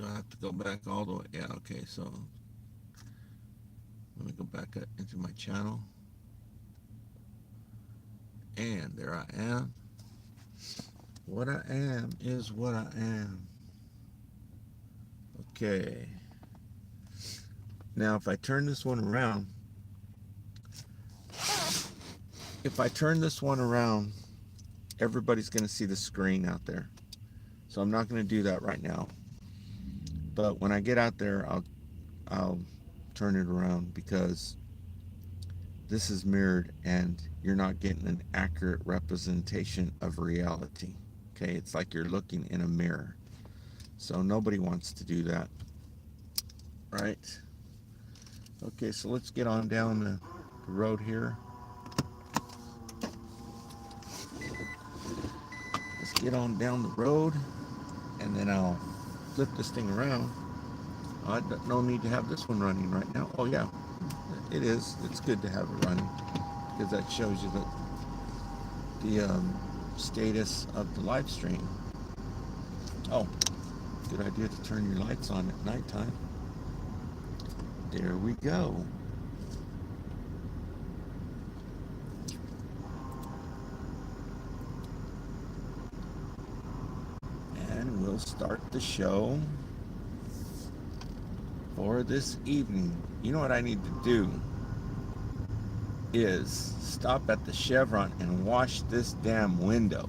Do I have to go back all the way? Yeah, okay, so let me go back into my channel. And there I am. What I am is what I am. Okay. Now, if I turn this one around, everybody's going to see the screen out there. So I'm not going to do that right now. But when I get out there, I'll turn it around because this is mirrored and you're not getting an accurate representation of reality. Okay, it's like you're looking in a mirror. So nobody wants to do that, right? Okay, so let's get on down the road here. Let's get on down the road and then I'll flip this thing around. No need to have this one running right now. Oh yeah, it is. It's good to have it running because that shows you the status of the live stream. Oh, good idea to turn your lights on at nighttime. There we go. And we'll start the show for this evening. You know what I need to do is stop at the Chevron and wash this damn window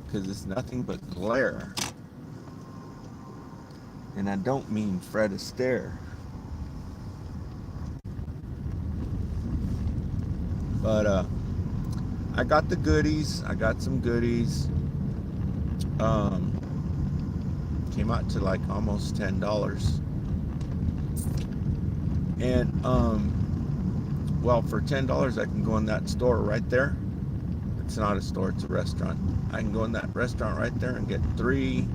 because it's nothing but glare. And I don't mean Fred Astaire. But I got the goodies. I got some goodies. Came out to like almost $10. And well, for $10 I can go in that store right there. It's not a store, it's a restaurant. I can go in that restaurant right there and get 3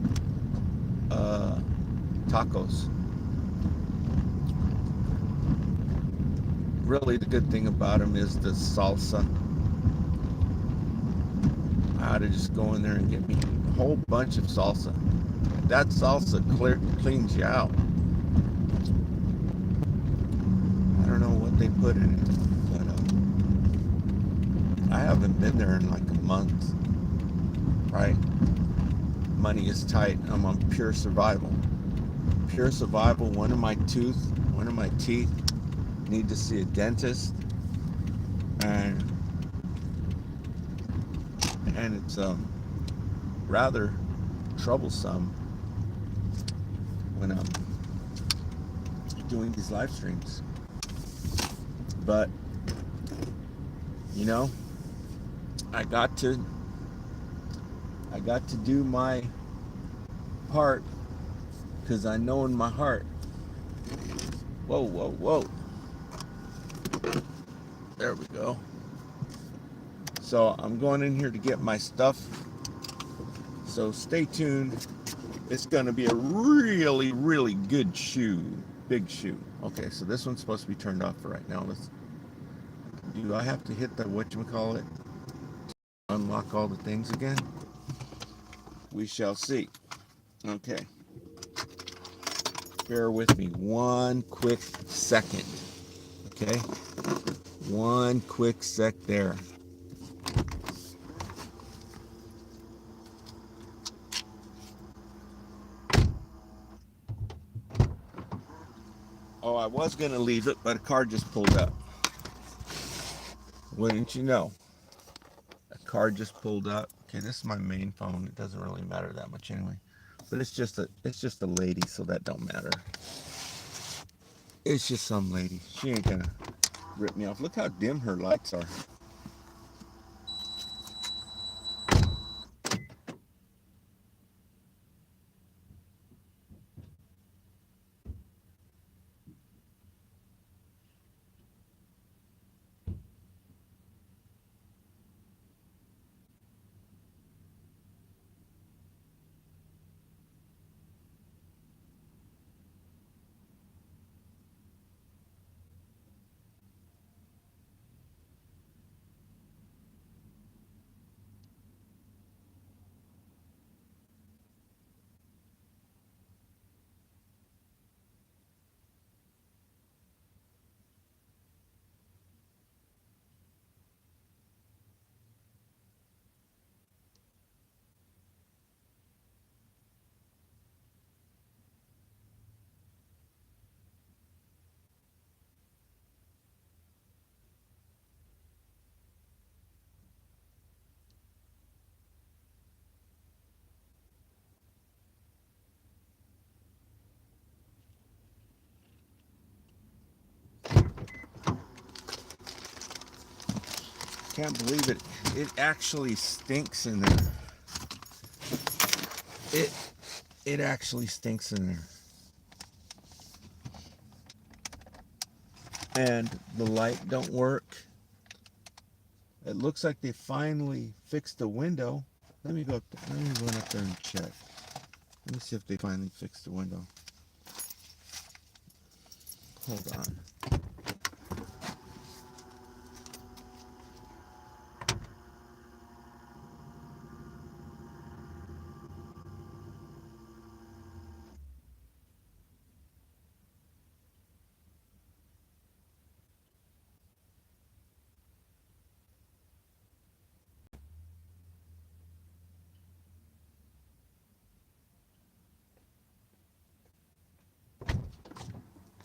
tacos. Really, the good thing about them is the salsa. I ought to just go in there and get me a whole bunch of salsa. That salsa cleans you out. I don't know what they put in it, but I haven't been there in like a month. Right? Money is tight. I'm on pure survival. Pure survival. One of my teeth need to see a dentist, and it's rather troublesome when I'm doing these live streams. But you know, I got to do my part because I know in my heart. Whoa, whoa, whoa. There we go. So I'm going in here to get my stuff. So stay tuned. It's going to be a really, really good shoe. Big shoe. Okay, so this one's supposed to be turned off for right now. Do I have to hit the whatchamacallit? Unlock all the things again? We shall see. Okay. Bear with me one quick second. Okay? One quick sec there. Oh, I was going to leave it, but a car just pulled up. Wouldn't you know? A car just pulled up. Okay, this is my main phone. It doesn't really matter that much anyway. But it's just a lady, so that don't matter. It's just some lady. She ain't gonna rip me off. Look how dim her lights are. Can't believe it. It actually stinks in there. It it actually stinks in there. And the light don't work. It looks like they finally fixed the window. Let me run up there and check. Let me see if they finally fixed the window. Hold on.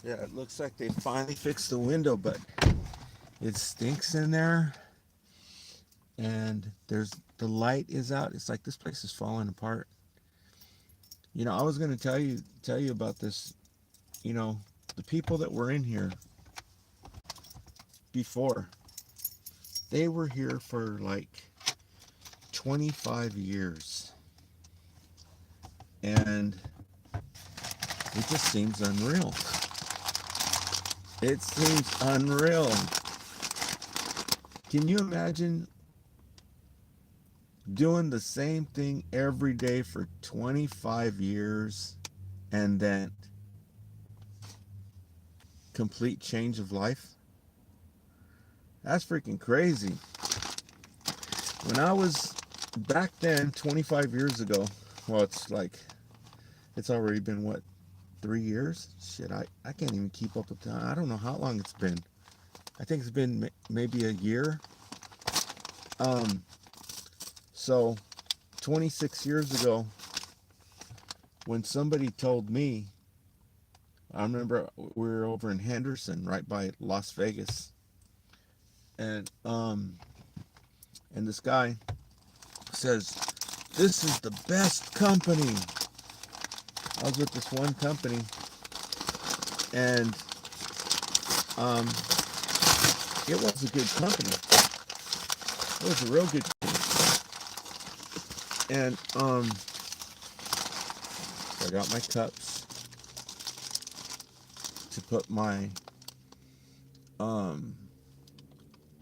Yeah, it looks like they finally fixed the window, but it stinks in there. And the light is out. It's like this place is falling apart. You know, I was gonna tell you about this. You know, the people that were in here before, they were here for like 25 years. And it just seems unreal. It seems unreal. Can you imagine doing the same thing every day for 25 years and then complete change of life? That's freaking crazy. When I was back then, 25 years ago, well, it's already been what, 3 years? Shit, I can't even keep up with time. I don't know how long it's been. I think it's been maybe a year. So 26 years ago, when somebody told me, I remember we were over in Henderson, right by Las Vegas, and this guy says, "This is the best company." I was with this one company, and it was a good company. It was a real good company. And I got my cups to put my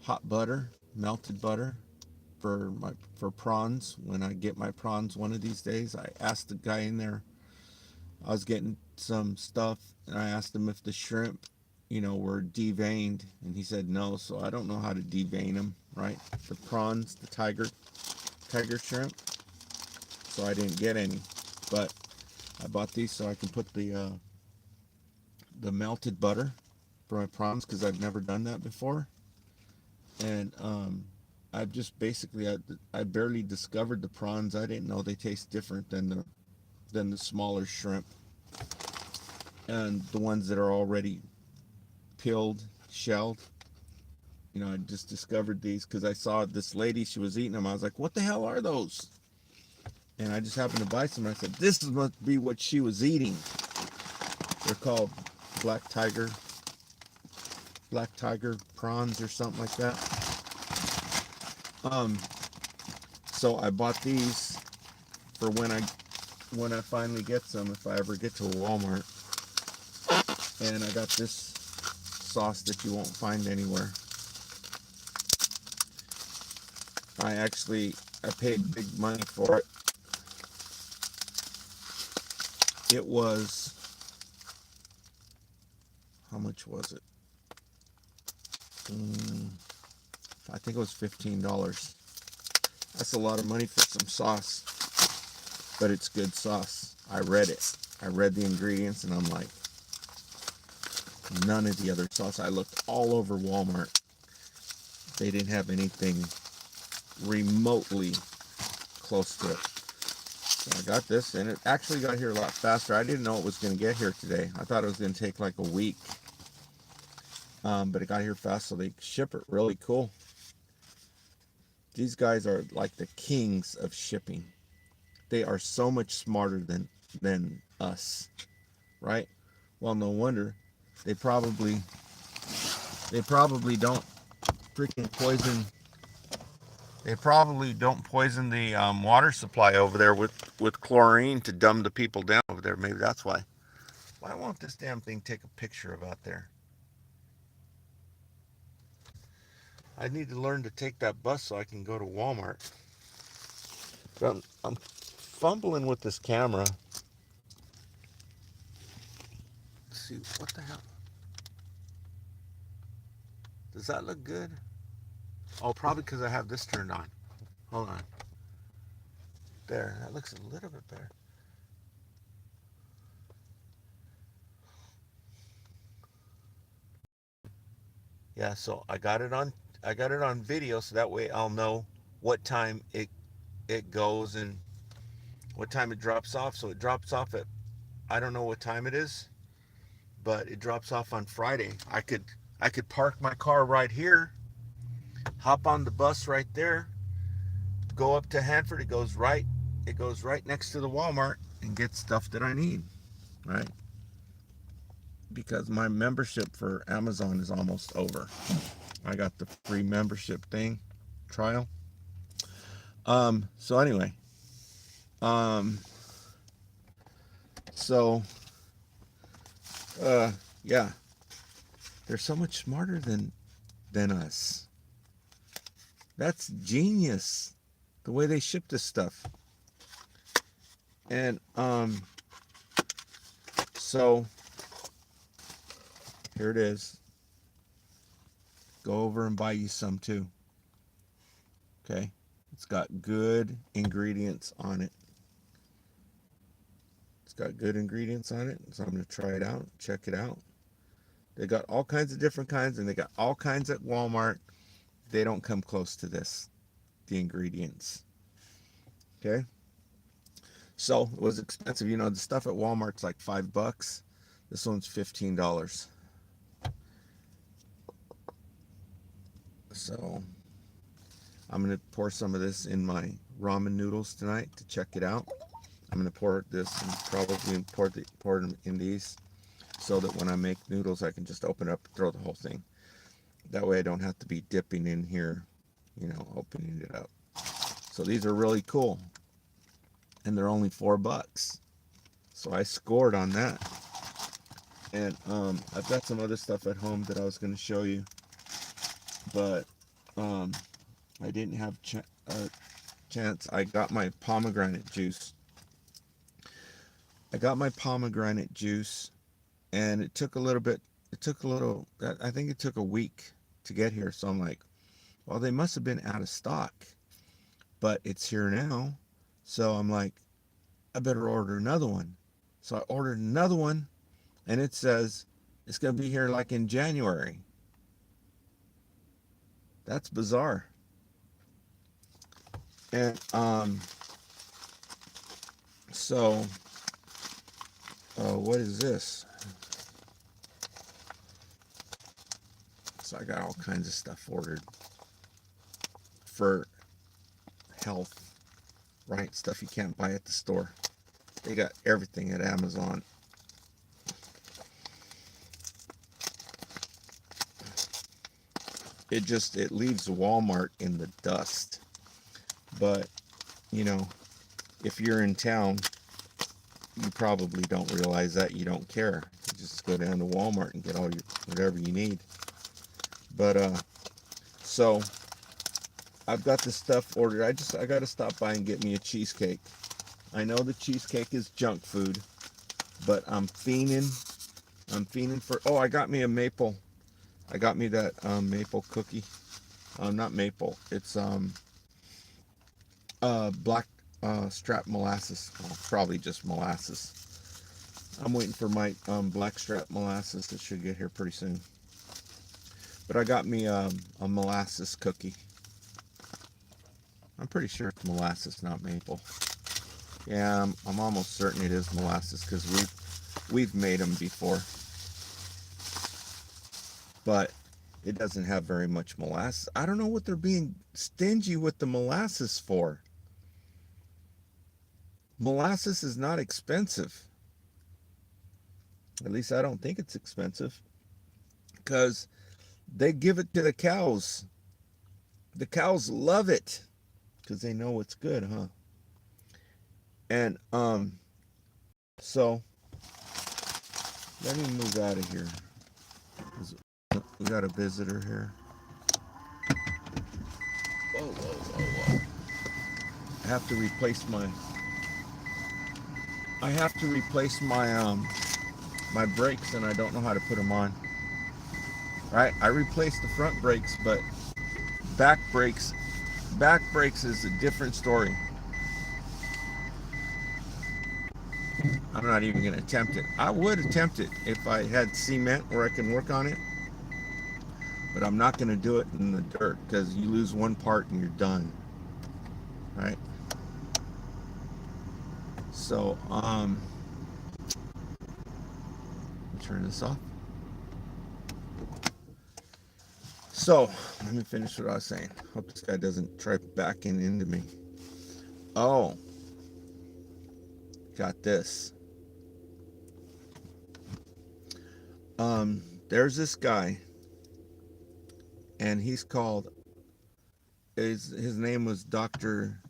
hot butter, melted butter for prawns. When I get my prawns one of these days, I asked the guy in there, I was getting some stuff, and I asked him if the shrimp, were deveined, and he said no. So I don't know how to devein them, right? The prawns, the tiger shrimp. So I didn't get any, but I bought these so I can put the melted butter for my prawns, because I've never done that before. And I've just basically I barely discovered the prawns. I didn't know they taste different than the smaller shrimp and the ones that are already peeled, shelled. I just discovered these because I saw this lady, she was eating them. I was like, what the hell are those? And I just happened to buy some. I said, this must be what she was eating. They're called black tiger prawns or something like that. So I bought these for when I finally get some, if I ever get to a Walmart. And I got this sauce that you won't find anywhere. I paid big money for it. It was, how much was it? I think it was $15. That's a lot of money for some sauce, but it's good sauce. I read it. I read the ingredients, and I'm like, none of the other sauce. I looked all over Walmart. They didn't have anything remotely close to it. So I got this, and it actually got here a lot faster. I didn't know it was going to get here today. I thought it was going to take like a week. But it got here fast, so they ship it really cool. These guys are like the kings of shipping. They are so much smarter than us, right? Well, no wonder. They probably don't freaking poison They probably don't poison the water supply over there with chlorine to dumb the people down over there. Maybe that's why. Why won't this damn thing take a picture of out there? I need to learn to take that bus so I can go to Walmart. I'm fumbling with this camera. Let's see, what the hell? Does that look good? Oh, probably because I have this turned on. Hold on. There, that looks a little bit better. Yeah, so I got it on video so that way I'll know what time it goes and what time it drops off. So it drops off at, I don't know what time it is, but it drops off on Friday. I could park my car right here, hop on the bus right there, go up to Hanford. It goes right next to the Walmart and get stuff that I need, right? Because my membership for Amazon is almost over. I got the free membership thing trial. So anyway, um, so yeah, they're so much smarter than us. That's genius, the way they ship this stuff. And so here it is. Go over and buy you some too. Okay, it's got good ingredients on it. It's got good ingredients on it, so I'm going to try it out, check it out. They got all kinds of different kinds, and they got all kinds at Walmart. They don't come close to this, the ingredients. Okay, so it was expensive. You know, the stuff at Walmart's like $5. This one's $15. So I'm going to pour some of this in my ramen noodles tonight to check it out. I'm going to pour this and probably pour them in these so that when I make noodles, I can just open it up and throw the whole thing. That way I don't have to be dipping in here, you know, opening it up. So these are really cool. And they're only $4. So I scored on that. And I've got some other stuff at home that I was going to show you. But I didn't have a chance. I got my pomegranate juice. And it took a little bit. I think it took a week to get here. So I'm like, well, they must have been out of stock. But it's here now. So I'm like, I better order another one. So I ordered another one, and it says it's going to be here like in January. That's bizarre. And so what is this? So I got all kinds of stuff ordered for health, right? Stuff you can't buy at the store. They got everything at Amazon. It leaves Walmart in the dust. But, you know, if you're in town, you probably don't realize that. You don't care. You just go down to Walmart and get all your whatever you need. But so I've got this stuff ordered. I got to stop by and get me a cheesecake. I know the cheesecake is junk food, but I'm fiending for. Oh, I got me a maple. I got me that maple cookie. Not maple. It's black strap molasses. Well, probably just molasses. I'm waiting for my black strap molasses that should get here pretty soon. But I got me a molasses cookie. I'm pretty sure it's molasses, not maple. Yeah, I'm almost certain it is molasses because we've made them before. But it doesn't have very much molasses. I don't know what they're being stingy with the molasses for. Molasses is not expensive. At least I don't think it's expensive. Because they give it to the cows. The cows love it. because they know what's good, huh? And so let me move out of here. 'Cause we got a visitor here. Whoa, whoa, whoa, whoa! I have to replace my. I have to replace my brakes, and I don't know how to put them on. Right? I replaced the front brakes, but back brakes. Back brakes is a different story. I'm not even going to attempt it. I would attempt it if I had cement where I can work on it, but I'm not going to do it in the dirt because you lose one part and you're done. Right? So, turn this off. So, let me finish what I was saying. Hope this guy doesn't try backing into me. Oh, got this. There's this guy, and he's called. His name was Dr.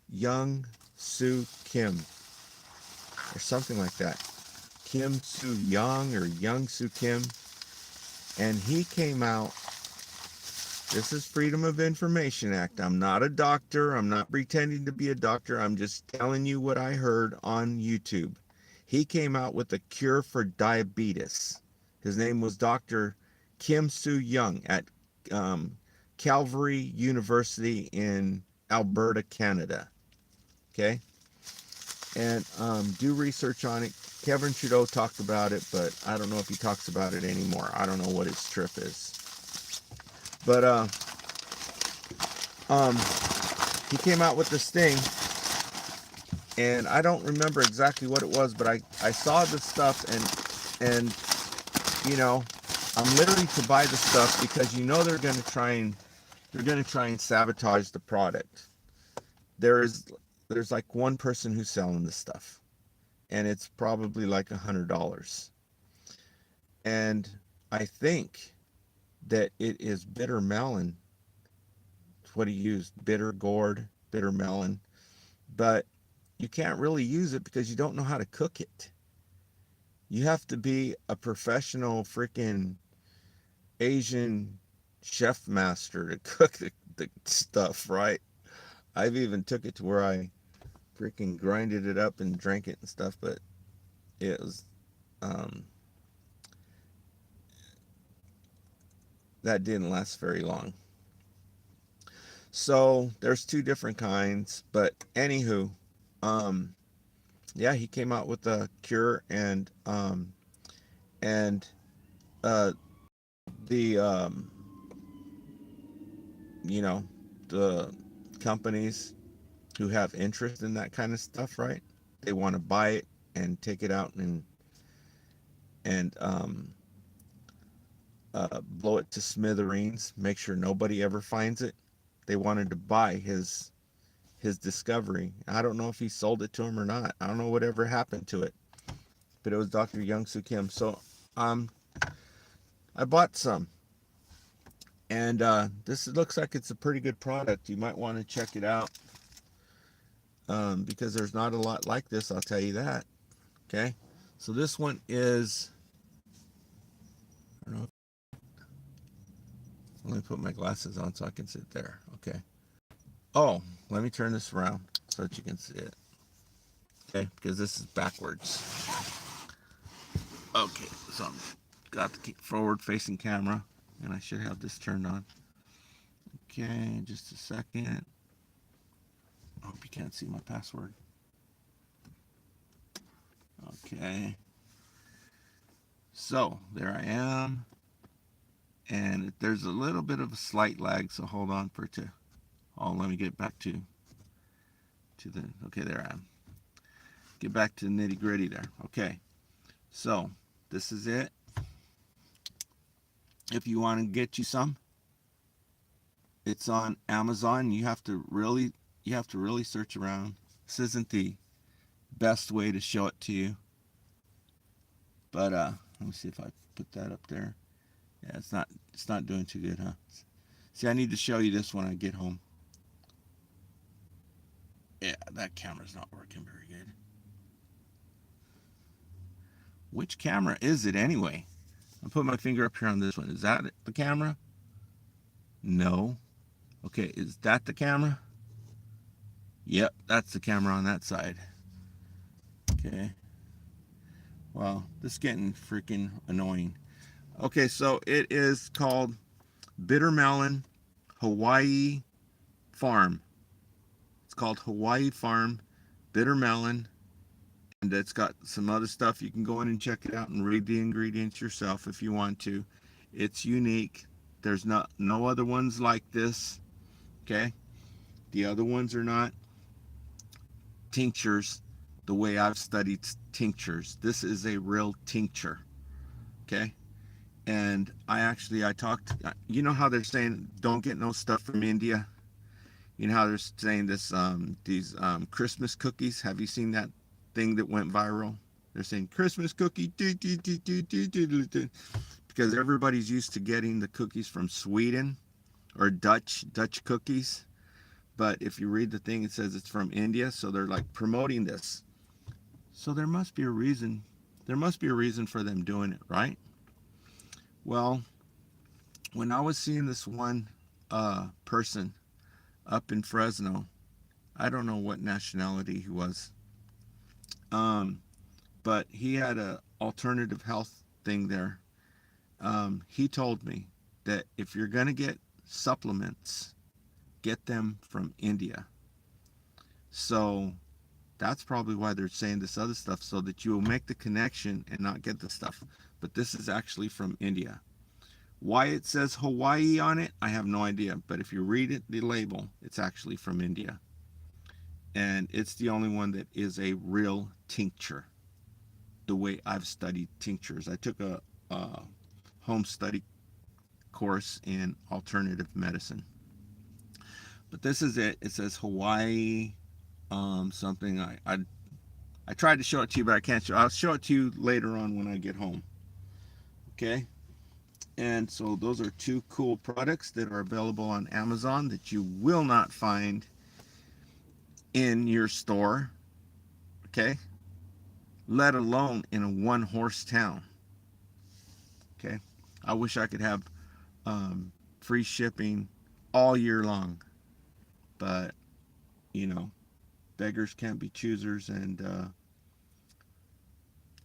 Young Soo Kim, or something like that. Kim Soo Young or Young Soo Kim, and he came out. This is Freedom of Information Act. I'm not a doctor. I'm not pretending to be a doctor. I'm just telling you what I heard on YouTube. He came out with a cure for diabetes. His name was Dr. Kim Soo Young at Calvary University in Alberta, Canada. Okay? And do research on it. Kevin Trudeau talked about it, but I don't know if he talks about it anymore. I don't know what his trip is. But he came out with this thing, and I don't remember exactly what it was, but I saw the stuff, and you know, I'm literally to buy the stuff because you know they're going to try and sabotage the product. There's like one person who's selling this stuff, and it's probably like $100, and I think that it is bitter melon. What he used, bitter gourd, bitter melon, but you can't really use it because you don't know how to cook it. You have to be a professional freaking Asian chef master to cook the stuff, right? I've even took it to where I freaking grinded it up and drank it and stuff, but it was um, that didn't last very long. So there's two different kinds, but anywho, yeah, he came out with a cure, and uh, the you know, the companies who have interest in that kind of stuff, right? They want to buy it and take it out and blow it to smithereens, make sure nobody ever finds it. They wanted to buy his discovery. I don't know if he sold it to him or not. I don't know whatever happened to it, but it was Dr. Young Soo Kim. So um, I bought some, and this looks like it's a pretty good product. You might want to check it out because there's not a lot like this. I'll tell you that. Okay, so this one is. I don't know. Let me put my glasses on so I can sit there. Okay. Oh, let me turn this around so that you can see it. Okay, because this is backwards. Okay, so I've got the forward-facing camera, and I should have this turned on. Okay, just a second. I hope you can't see my password. Okay. So, there I am. And there's a little bit of a slight lag, so hold on for it to... Oh, let me get back to the... Okay, there I am. Get back to the nitty-gritty there. Okay. So, this is it. If you want to get you some, it's on Amazon. You have to really search around. This isn't the best way to show it to you. But let me see if I put that up there. Yeah, it's not doing too good, huh? See, I need to show you this when I get home. Yeah, that camera's not working very good. Which camera is it anyway? I'll put my finger up here on this one. Is that the camera? No. Okay, is that the camera? Yep, that's the camera on that side. Okay. Well, this is getting freaking annoying. Okay, so it is called Bitter Melon Hawaii Farm. It's called Hawaii Farm Bitter Melon. And it's got some other stuff. You can go in and check it out and read the ingredients yourself if you want to. It's unique. There's no other ones like this. Okay? The other ones are not tinctures the way I've studied tinctures. This is a real tincture. Okay? And I talked, you know how they're saying don't get no stuff from India? You know how they're saying this, these Christmas cookies? Have you seen that thing that went viral? They're saying Christmas cookie, because everybody's used to getting the cookies from Sweden or Dutch cookies. But if you read the thing, it says it's from India, so they're like promoting this. So there must be a reason. There must be a reason for them doing it, right? Well, when I was seeing this one person up in Fresno, I don't know what nationality he was, but he had a alternative health thing there. He told me that if you're going to get supplements, get them from India. So that's probably why they're saying this other stuff, so that you will make the connection and not get the stuff. But this is actually from India. Why it says Hawaii on it, I have no idea. But if you read it, the label, it's actually from India. And it's the only one that is a real tincture, the way I've studied tinctures. I took a home study course in alternative medicine. But this is it. It says Hawaii something. I tried to show it to you, but I can't show. I'll show it to you later on when I get home. Okay? And so those are two cool products that are available on Amazon that you will not find in your store. Okay? Let alone in a one-horse town. Okay? I wish I could have free shipping all year long. But, you know, beggars can't be choosers, and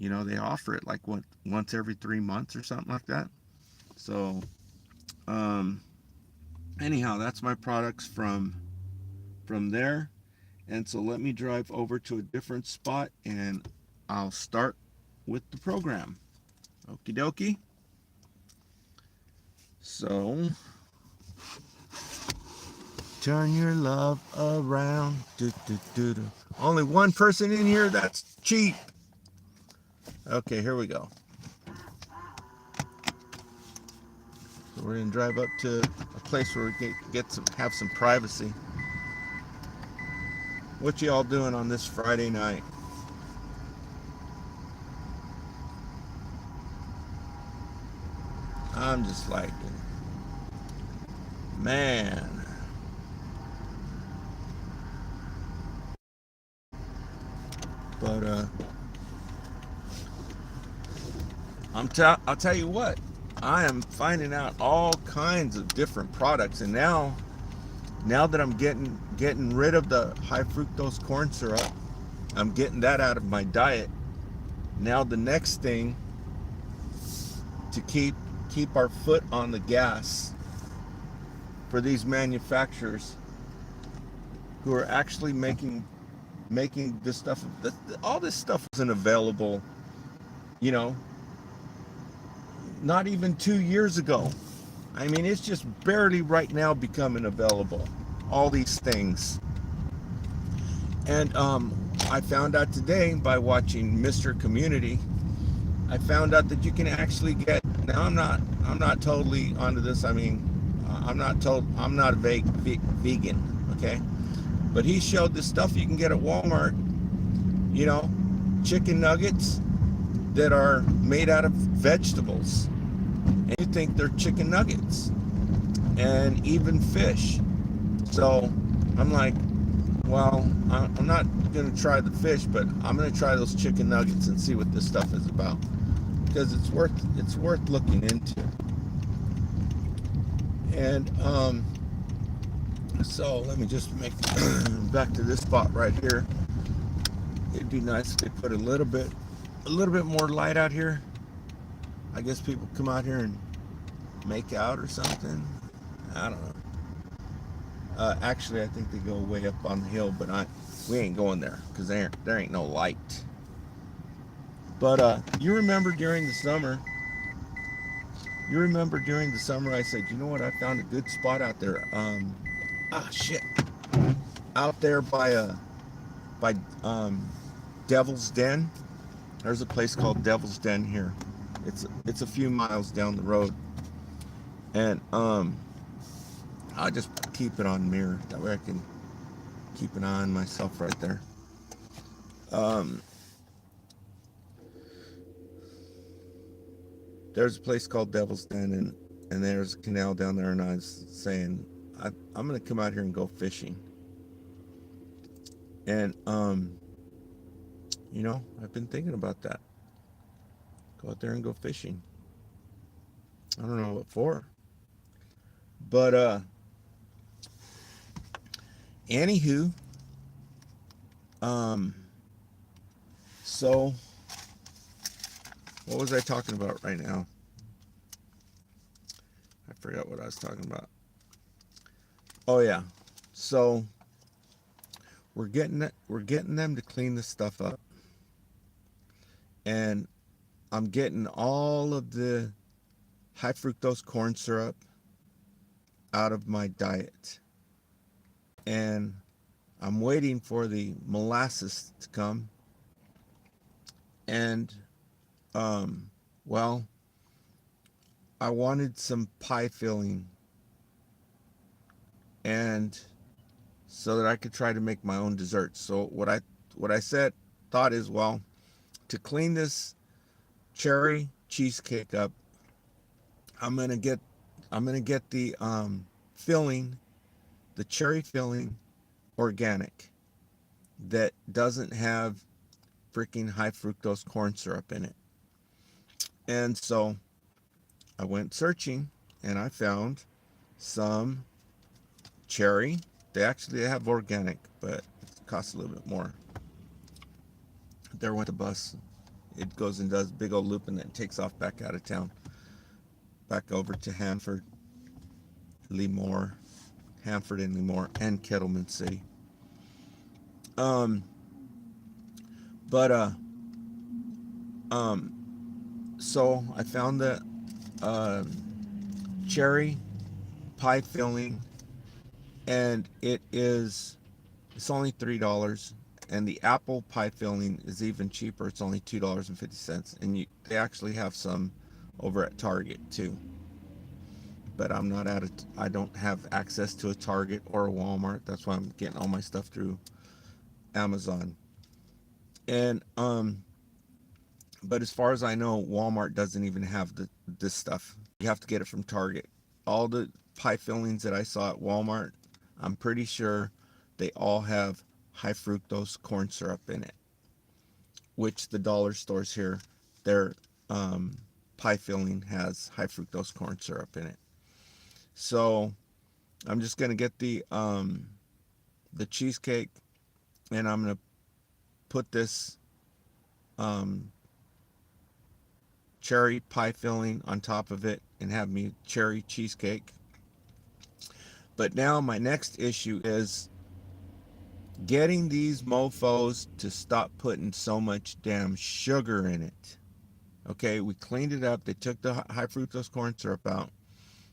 you know, they offer it like once every 3 months or something like that. So anyhow, that's my products from there. And so let me drive over to a different spot and I'll start with the program. Okie dokie. So turn your love around. Do, do, do, do. Only one person in here? That's cheap. Okay, here we go. So we're gonna drive up to a place where we have some privacy. What y'all doing on this Friday night? I'm just like, man. But I'll tell you what, I am finding out all kinds of different products, and now that I'm getting rid of the high fructose corn syrup, I'm getting that out of my diet. Now the next thing to keep our foot on the gas for these manufacturers who are actually making this stuff. All this stuff wasn't available, you know, not even 2 years ago. I mean, it's just barely right now becoming available, all these things. And I found out today by watching Mr. Community, I found out that you can actually get, now I'm not totally onto this. I mean, I'm not a vegan, okay? But he showed the stuff you can get at Walmart, you know, chicken nuggets that are made out of vegetables. And you think they're chicken nuggets. And even fish. So I'm like, Well, I'm not gonna try the fish, but I'm gonna try those chicken nuggets and see what this stuff is about, because it's worth looking into. And so let me just make back to this spot right here. It'd be nice if they put a little bit more light out here. I guess people come out here and make out or something. I don't know. Actually, I think they go way up on the hill, but we ain't going there because there ain't no light. But you remember during the summer? You remember during the summer I said, you know what? I found a good spot out there. Shit, out there by Devil's Den. There's a place called Devil's Den here. It's a few miles down the road, and I'll just keep it on mirror. That way I can keep an eye on myself right there. Um, there's a place called Devil's Den, and there's a canal down there, and I was saying I'm gonna come out here and go fishing. And I've been thinking about that. Go out there and go fishing. I don't know what for, but anywho, um, so what was I talking about right now? I forgot what I was talking about. Oh yeah, so we're getting them to clean this stuff up, and I'm getting all of the high fructose corn syrup out of my diet, and I'm waiting for the molasses to come. And well, I wanted some pie filling, and so that I could try to make my own desserts. So what I said thought is, well, to clean this cherry cheesecake up, I'm gonna get the filling, the cherry filling, organic, that doesn't have freaking high fructose corn syrup in it. And so I went searching, and I found some cherry. They have organic, but it costs a little bit more. There went the bus. It goes and does a big old loop and then takes off back out of town, back over to Lemoore, Hanford and Lemoore, and Kettleman City. Um, but um, so I found the uh, cherry pie filling, and it's only $3. And the apple pie filling is even cheaper. It's only $2.50, and they actually have some over at Target too. But I don't have access to a Target or a Walmart. That's why I'm getting all my stuff through Amazon. And but as far as I know, Walmart doesn't even have this stuff. You have to get it from Target. All the pie fillings that I saw at Walmart, I'm pretty sure they all have high fructose corn syrup in it, which the dollar stores here, their pie filling has high fructose corn syrup in it. So I'm just gonna get the cheesecake, and I'm gonna put this um, cherry pie filling on top of it and have me cherry cheesecake. But now my next issue is getting these mofos to stop putting so much damn sugar in it. Okay, we cleaned it up. They took the high fructose corn syrup out,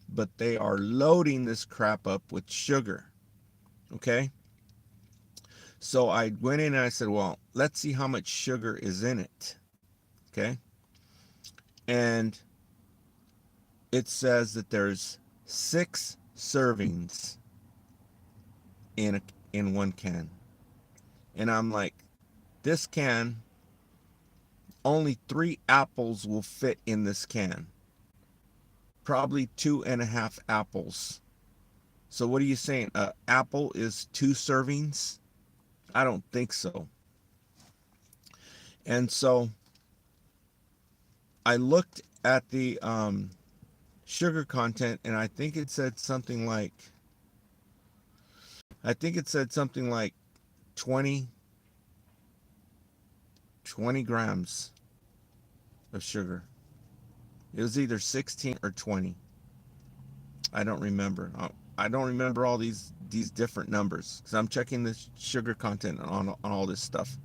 but they are loading this crap up with sugar. Okay, so I went in and I said, well, let's see how much sugar is in it. Okay, and it says that there's 6 servings in one can. And I'm like, this can, only 3 apples will fit in this can. Probably 2.5 apples. So what are you saying? Apple is 2 servings? I don't think so. And so I looked at the sugar content, and I think it said something like, 20 grams of sugar. It was either 16 or 20. I don't remember. I don't remember all these different numbers because I'm checking the sugar content on all this stuff.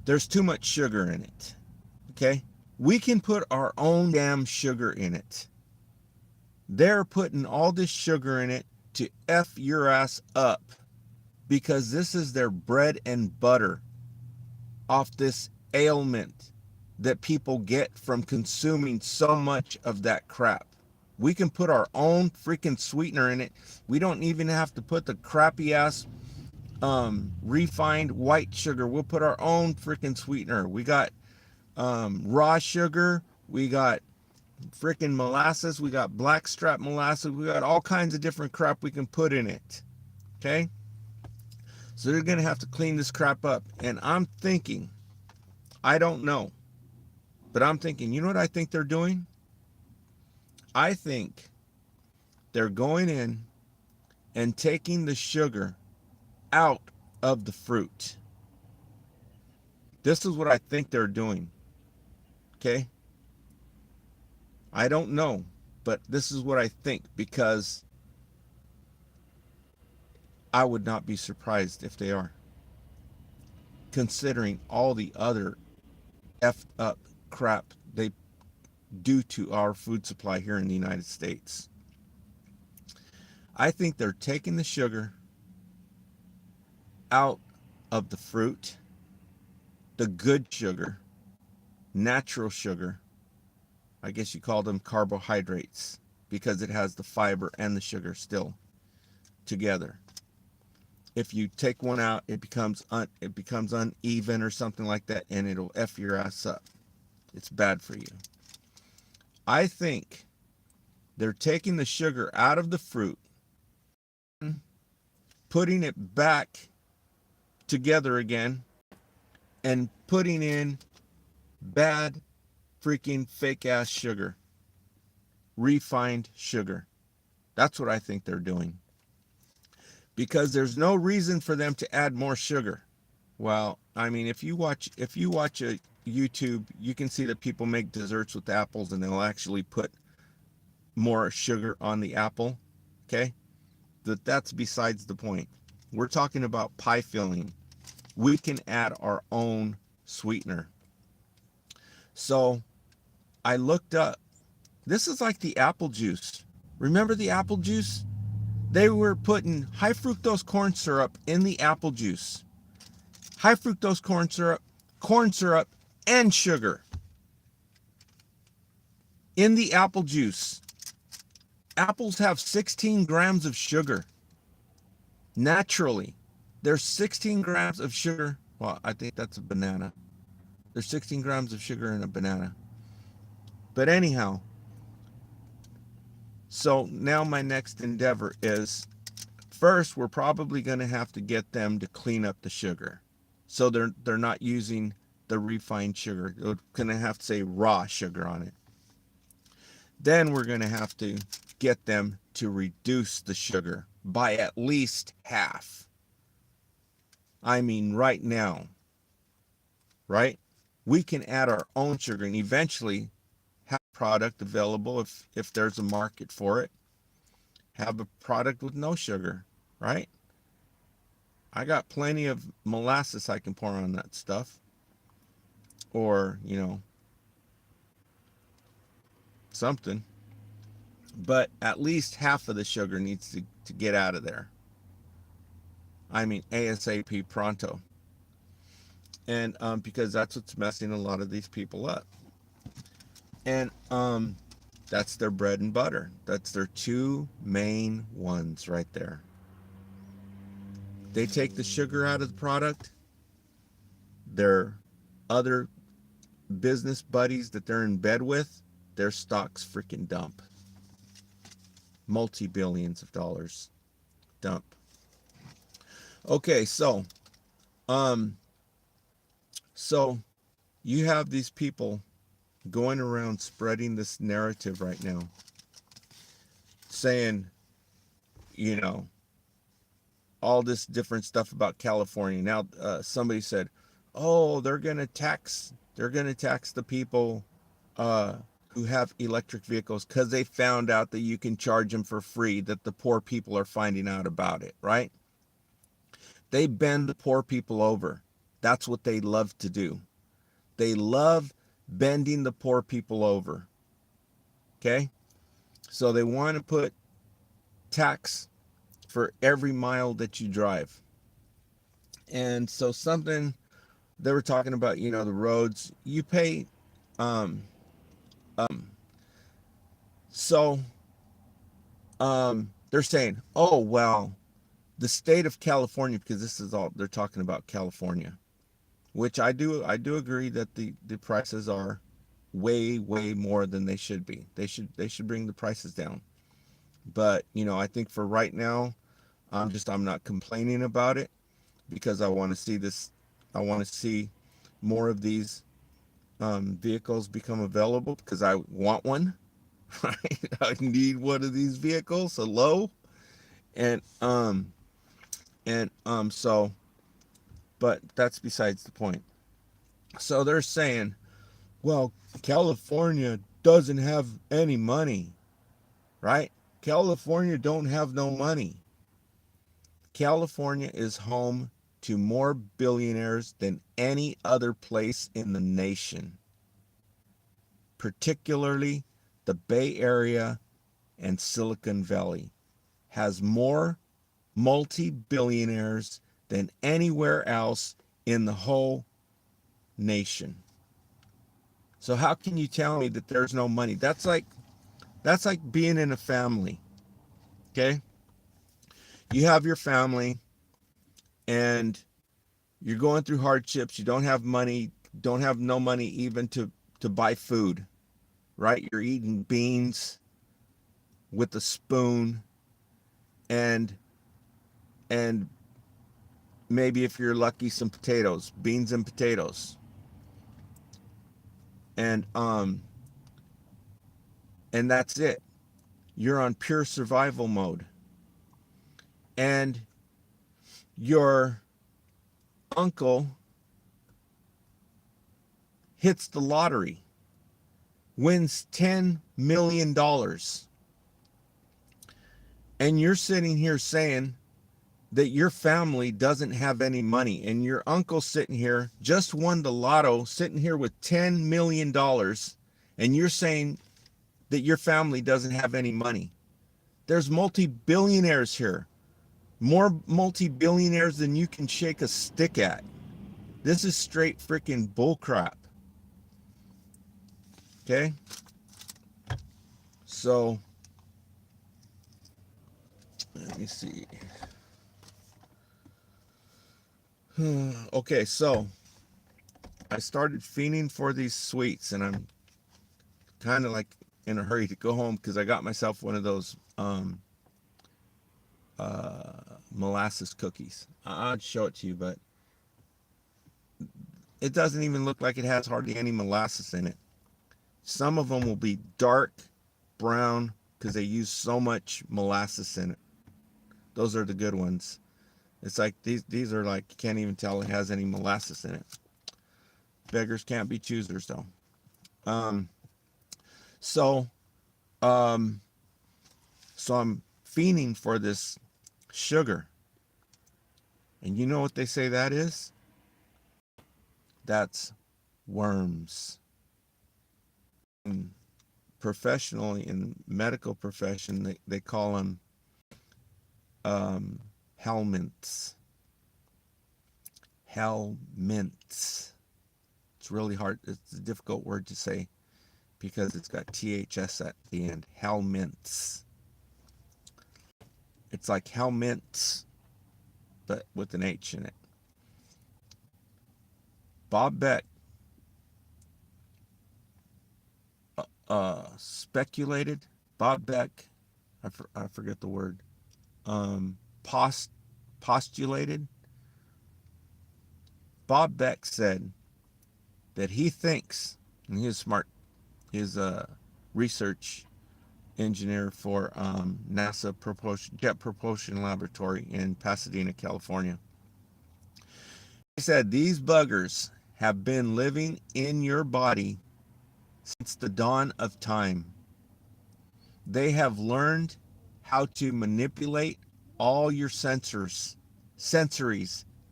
There's too much sugar in it. Okay? We can put our own damn sugar in it. They're putting all this sugar in it to F your ass up because this is their bread and butter off this ailment that people get from consuming so much of that crap. We can put our own freaking sweetener in it. We don't even have to put the crappy ass refined white sugar. We'll put our own freaking sweetener. We got raw sugar. We got freaking molasses. We got blackstrap molasses. We got all kinds of different crap we can put in it. Okay? So they're going to have to clean this crap up. And I'm thinking, I don't know, but I'm thinking, you know what I think they're doing? I think they're going in and taking the sugar out of the fruit. This is what I think they're doing. Okay? I don't know, but this is what I think, because I would not be surprised if they are, considering all the other effed up crap they do to our food supply here in the United States. I think they're taking the sugar out of the fruit, the good sugar, natural sugar. I guess you call them carbohydrates because it has the fiber and the sugar still together. If you take one out, it becomes uneven or something like that, and it'll F your ass up. It's bad for you. I think they're taking the sugar out of the fruit, putting it back together again, and putting in bad freaking fake ass sugar, refined sugar. That's what I think they're doing, because there's no reason for them to add more sugar. Well, I mean, if you watch a YouTube, you can see that people make desserts with apples and they'll actually put more sugar on the apple. Okay? That's besides the point. We're talking about pie filling. We can add our own sweetener. So I looked up. This is like the apple juice. Remember the apple juice? They were putting high fructose corn syrup in the apple juice. High fructose corn syrup, and sugar in the apple juice. Apples have 16 grams of sugar. Naturally, there's 16 grams of sugar. Well, I think that's a banana. There's 16 grams of sugar in a banana. But anyhow, so now my next endeavor is, first, we're probably going to have to get them to clean up the sugar. So they're not using the refined sugar. They're going to have to say raw sugar on it. Then we're going to have to get them to reduce the sugar by at least half. I mean, right now, right? We can add our own sugar and eventually have a product available if there's a market for it. Have a product with no sugar, right? I got plenty of molasses I can pour on that stuff. Or, something. But at least half of the sugar needs to get out of there. I mean, ASAP pronto. And because that's what's messing a lot of these people up. And that's their bread and butter. That's their two main ones right there. They take the sugar out of the product. Their other business buddies that they're in bed with, their stocks freaking dump. Multi-billions of dollars dump. Okay, um, so you have these people going around spreading this narrative right now, saying, you know, all this different stuff about California. Now, somebody said, "Oh, they're gonna tax the people uh, who have electric vehicles because they found out that you can charge them for free. That the poor people are finding out about it, right? They bend the poor people over. That's what they love to do. They love bending the poor people over. Okay, so they want to put tax for every mile that you drive, and so something they were talking about, the roads you pay. Um, so they're saying, oh well, the state of California, because this is all they're talking about California, which I do agree that the prices are way more than they should be. They should bring the prices down. But I think for right now, I'm not complaining about it because I want to see this. I want to see more of these vehicles become available because I want one. Right? I need one of these vehicles. Hello, and so, but that's besides the point. So they're saying, well, California doesn't have any money, right? California don't have no money. California is home to more billionaires than any other place in the nation, particularly the Bay Area and Silicon Valley has more multi-billionaires than anywhere else in the whole nation. So how can you tell me that there's no money? That's like being in a family. Okay? You have your family and you're going through hardships, you don't have money, don't have no money even to buy food, right? You're eating beans with a spoon and and maybe if you're lucky some potatoes, beans and potatoes. And and that's it. You're on pure survival mode. And your uncle hits the lottery, wins $10 million, and you're sitting here saying that your family doesn't have any money, and your uncle sitting here just won the lotto, sitting here with $10 million, and you're saying that your family doesn't have any money. There's multi-billionaires here, more multi-billionaires than you can shake a stick at. This is straight freaking bullcrap. Okay, so let me see. Okay, so I started fiending for these sweets, and I'm kind of like in a hurry to go home because I got myself one of those molasses cookies. I'd show it to you, but it doesn't even look like it has hardly any molasses in it. Some of them will be dark brown because they use so much molasses in it. Those are the good ones. It's like these are like you can't even tell it has any molasses in it. Beggars can't be choosers though. Um, so um, so I'm fiending for this sugar, and you know what they say that is? That's worms. And professionally in medical profession, they call them helminths. Helminths. It's really hard. It's a difficult word to say because it's got THS at the end. Helminths. It's like helminths, but with an H in it. Bob Beck speculated. Bob Beck, I forget the word. Um, post postulated Bob Beck said that he thinks, and he was smart, he's a research engineer for NASA Jet Propulsion Laboratory in Pasadena, California. He said these buggers have been living in your body since the dawn of time. They have learned how to manipulate all your sensories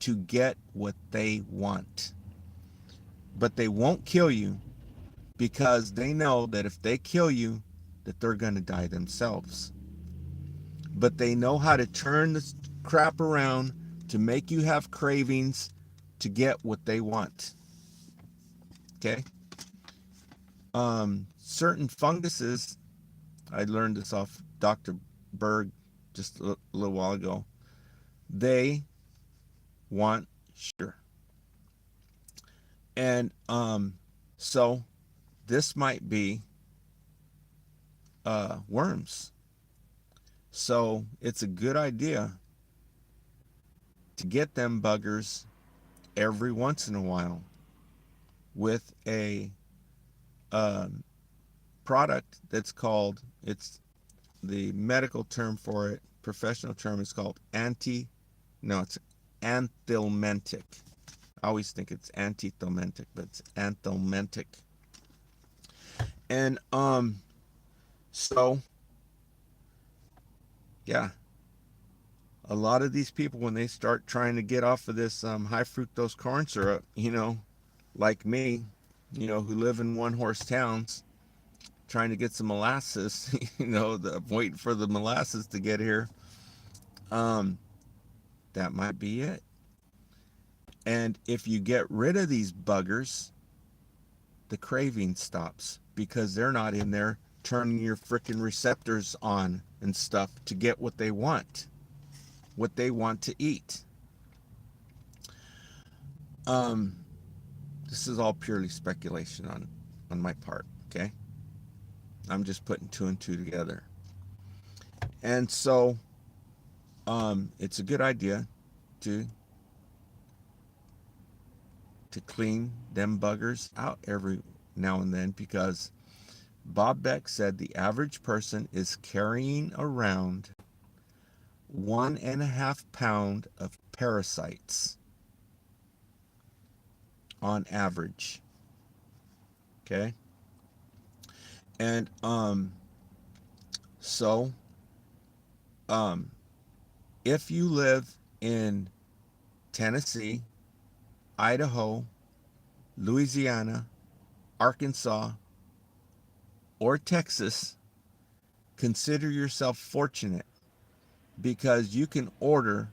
to get what they want. But they won't kill you because they know that if they kill you, that they're going to die themselves. But they know how to turn this crap around to make you have cravings to get what they want. Okay? Certain funguses, I learned this off Dr. Berg just a little while ago. They want sugar. And so this might be worms. So it's a good idea to get them buggers every once in a while with a product that's called, it's the medical term for it, professional term is called it's anthelmintic. I always think it's antithelmintic, but it's anthelmintic. And so yeah, a lot of these people, when they start trying to get off of this high fructose corn syrup, like me, who live in one horse towns, trying to get some molasses, waiting for the molasses to get here, that might be it. And if you get rid of these buggers, the craving stops because they're not in there turning your freaking receptors on and stuff to get what they want to eat. This is all purely speculation on my part, okay? I'm just putting two and two together. And so it's a good idea to clean them buggers out every now and then, because Bob Beck said the average person is carrying around 1.5 pounds of parasites on average. Okay? And so if you live in Tennessee, Idaho, Louisiana, Arkansas, or Texas, consider yourself fortunate, because you can order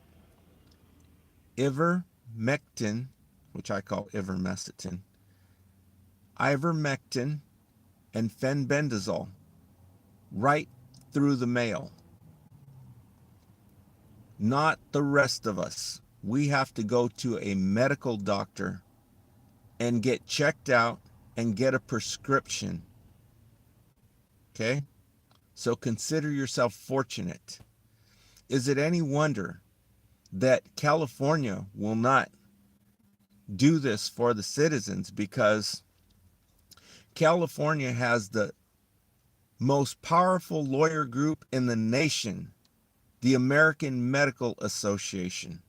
ivermectin, which I call ivermectin, ivermectin, and fenbendazole right through the mail. Not the rest of us. We have to go to a medical doctor and get checked out and get a prescription. Okay? So consider yourself fortunate. Is it any wonder that California will not do this for the citizens? Because California has the most powerful lawyer group in the nation, the American Medical Association.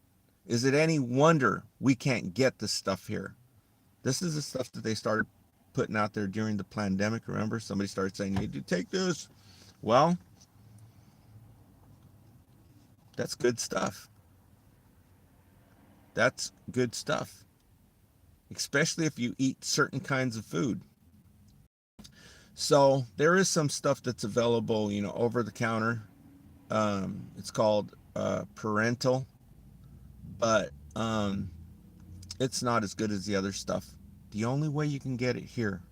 Is it any wonder we can't get this stuff here? This is the stuff that they started putting out there during the pandemic. Remember, somebody started saying, you need to take this. Well, that's good stuff. That's good stuff, especially if you eat certain kinds of food. So there is some stuff that's available, over the counter. It's called parental, but it's not as good as the other stuff. The only way you can get it here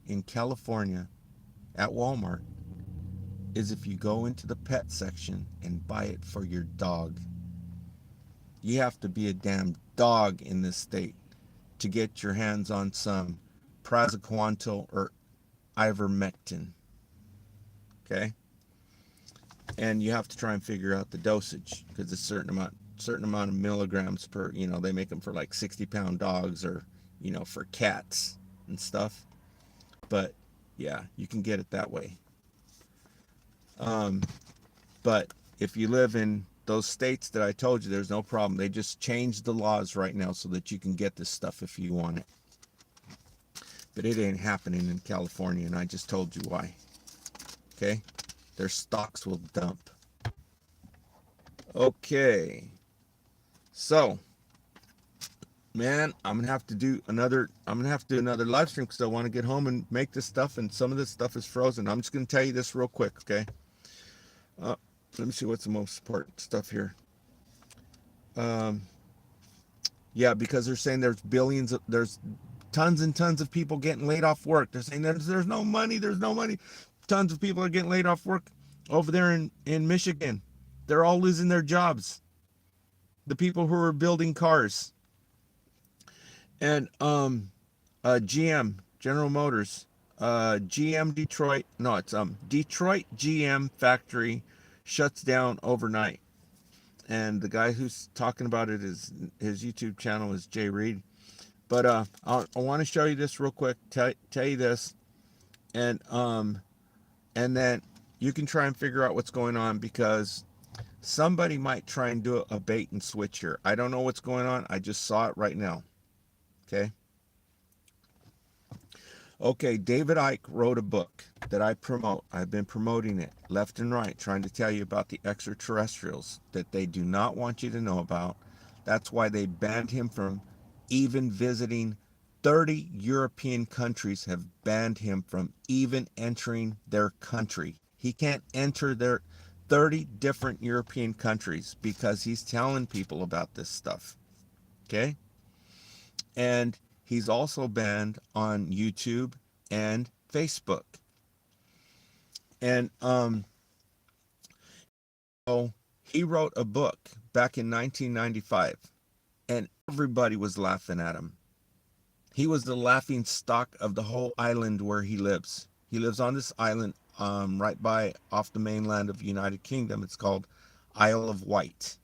in California at Walmart is if you go into the pet section and buy it for your dog. You have to be a damn dog in this state to get your hands on some praziquantel or ivermectin. Okay? And you have to try and figure out the dosage, because it's a certain amount certain amount of milligrams per, they make them for like 60-pound dogs, or, for cats and stuff. But yeah, you can get it that way. But if you live in those states that I told you, there's no problem. They just changed the laws right now so that you can get this stuff if you want it. But it ain't happening in California, and I just told you why. Okay? Their stocks will dump. Okay. So, man, I'm gonna have to do another live stream because I want to get home and make this stuff, and some of this stuff is frozen. I'm just gonna tell you this real quick, okay? Let me see what's the most important stuff here. Yeah, because they're saying there's tons and tons of people getting laid off work. They're saying there's no money, Tons of people are getting laid off work over there in Michigan. They're all losing their jobs. The people who are building cars. And GM, General Motors, GM Detroit, no, it's Detroit GM factory shuts down overnight. And the guy who's talking about it is, his YouTube channel is Jay Reed. But I want to show you this real quick, tell you this, and then you can try and figure out what's going on, because somebody might try and do a bait and switch here. I don't know what's going on. I just saw it right now. Okay. Okay, David Icke wrote a book that I promote. I've been promoting it left and right, trying to tell you about the extraterrestrials that they do not want you to know about. That's why they banned him from even visiting. 30 European countries have banned him from even entering their country. He can't enter their 30 different European countries because he's telling people about this stuff. Okay? And he's also banned on YouTube and Facebook. And so he wrote a book back in 1995, and everybody was laughing at him. He was the laughing stock of the whole island where he lives. He lives on this island right by off the mainland of United Kingdom. It's called Isle of Wight.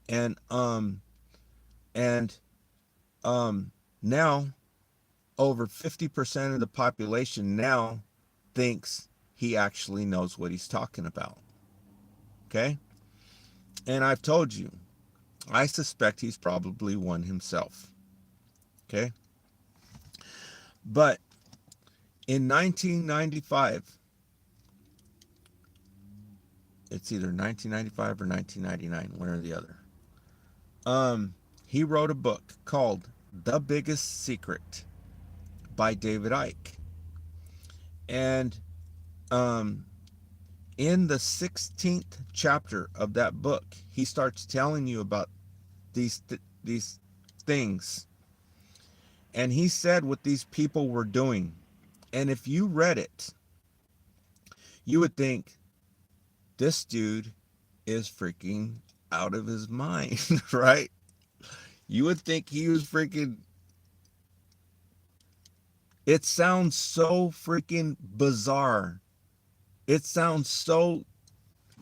And now over 50% of the population now thinks he actually knows what he's talking about. Okay? And I've told you, I suspect he's probably one himself. Okay? But in 1995, it's either 1995 or 1999, one or the other. He wrote a book called The Biggest Secret by David Icke. And in the 16th chapter of that book, he starts telling you about these things. And he said what these people were doing. And if you read it, you would think, this dude is freaking out of his mind, right? You would think he was freaking... It sounds so freaking bizarre. It sounds so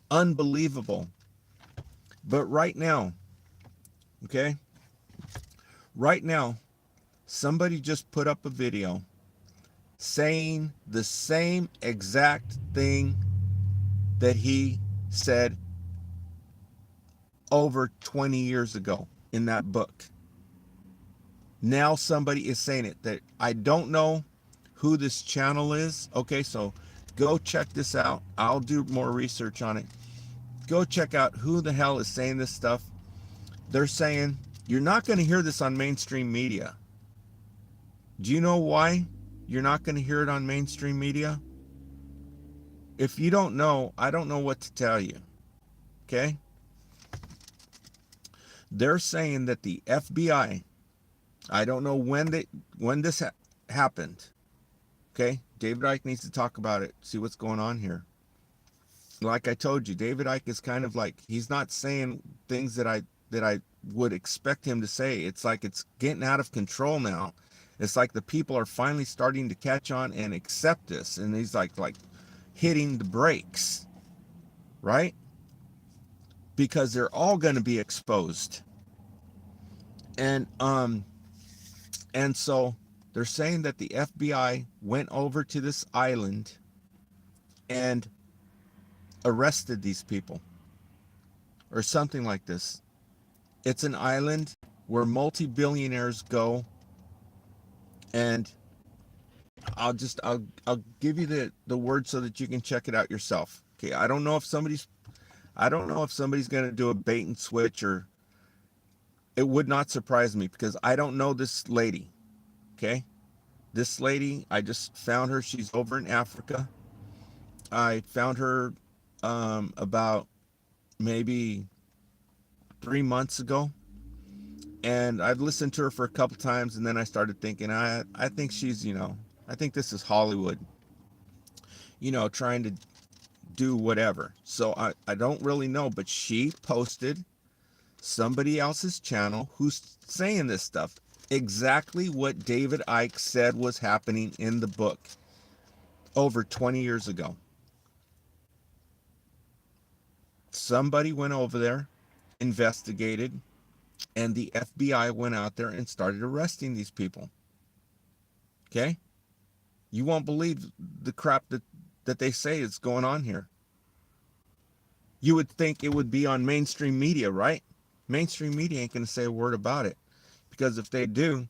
unbelievable. But right now, okay? Right now, somebody just put up a video saying the same exact thing that he said over 20 years ago in that book. Now somebody is saying it. That I don't know who this channel is. Okay, so go check this out. I'll do more research on it. Go check out who the hell is saying this stuff. They're saying, you're not going to hear this on mainstream media. Do you know why you're not going to hear it on mainstream media? If you don't know, I don't know what to tell you. Okay? They're saying that the FBI, I don't know when this happened. Okay? David Icke needs to talk about it, see what's going on here. Like I told you, David Icke is kind of like, he's not saying things that I would expect him to say. It's like it's getting out of control now. It's like the people are finally starting to catch on and accept this, and he's like hitting the brakes, right? because they're all going to be exposed. And so they're saying that the FBI went over to this island and arrested these people or something like this. It's an island where multi-billionaires go, and I'll give you the word so that you can check it out yourself. Okay, I don't know if somebody's going to do a bait and switch, or it would not surprise me because I don't know this lady. Okay, this lady, I just found her. She's over in Africa. I found her about maybe 3 months ago, and I've listened to her for a couple times, and then I started thinking, I think she's, I think this is Hollywood, trying to do whatever. So I don't really know, but she posted somebody else's channel who's saying this stuff. Exactly what David Icke said was happening in the book over 20 years ago. Somebody went over there, investigated, and the FBI went out there and started arresting these people. Okay? You won't believe the crap that they say is going on here. You would think it would be on mainstream media, right? Mainstream media ain't going to say a word about it. Because if they do,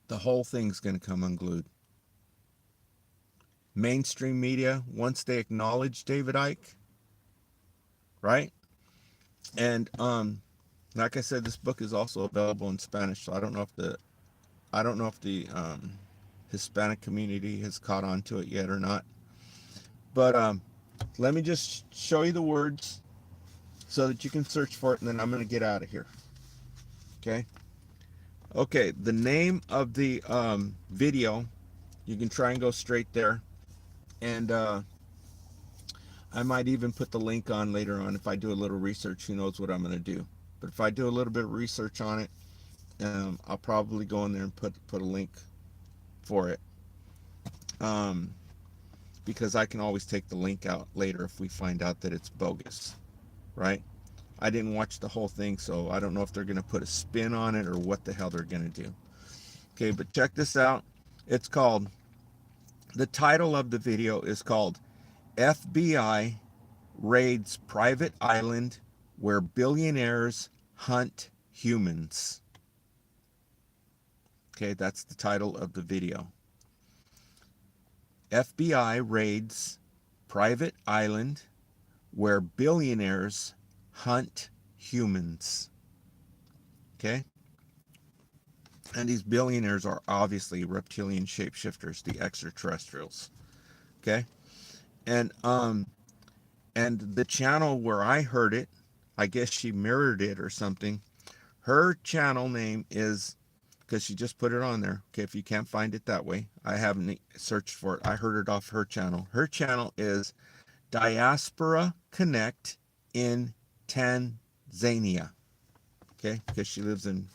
the whole thing's going to come unglued. Mainstream media, once they acknowledge David Icke, right? And like I said, this book is also available in Spanish, so I don't know if the Hispanic community has caught on to it yet or not. But let me just show you the words so that you can search for it, and then I'm going to get out of here. Okay, the name of the video, you can try and go straight there, and I might even put the link on later on if I do a little research. Who knows what I'm going to do. But if I do a little bit of research on it, I'll probably go in there and put a link for it. Because I can always take the link out later if we find out that it's bogus, right? I didn't watch the whole thing, so I don't know if they're going to put a spin on it or what the hell they're going to do. Okay, but check this out. It's called, the title of the video is called FBI Raids Private Island Where Billionaires Hunt Humans. Okay, that's the title of the video. FBI raids private island where billionaires hunt humans. Okay? And these billionaires are obviously reptilian shapeshifters, the extraterrestrials. Okay? And the channel where I heard it, I guess she mirrored it or something. Her channel name is, because she just put it on there. Okay, if you can't find it that way, I haven't searched for it. I heard it off her channel. Her channel is Diaspora Connect in Tanzania. Okay, because she lives in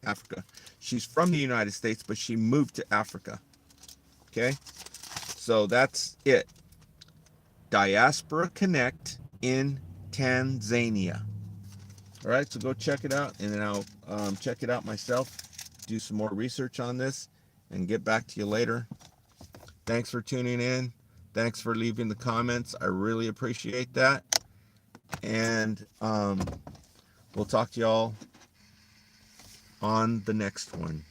Africa. She's from the United States, but she moved to Africa. Okay, so that's it. Diaspora Connect in Tanzania. All right, so go check it out, and then I'll check it out myself, do some more research on this, and get back to you later. Thanks for tuning in. Thanks for leaving the comments. I really appreciate that. And we'll talk to y'all on the next one.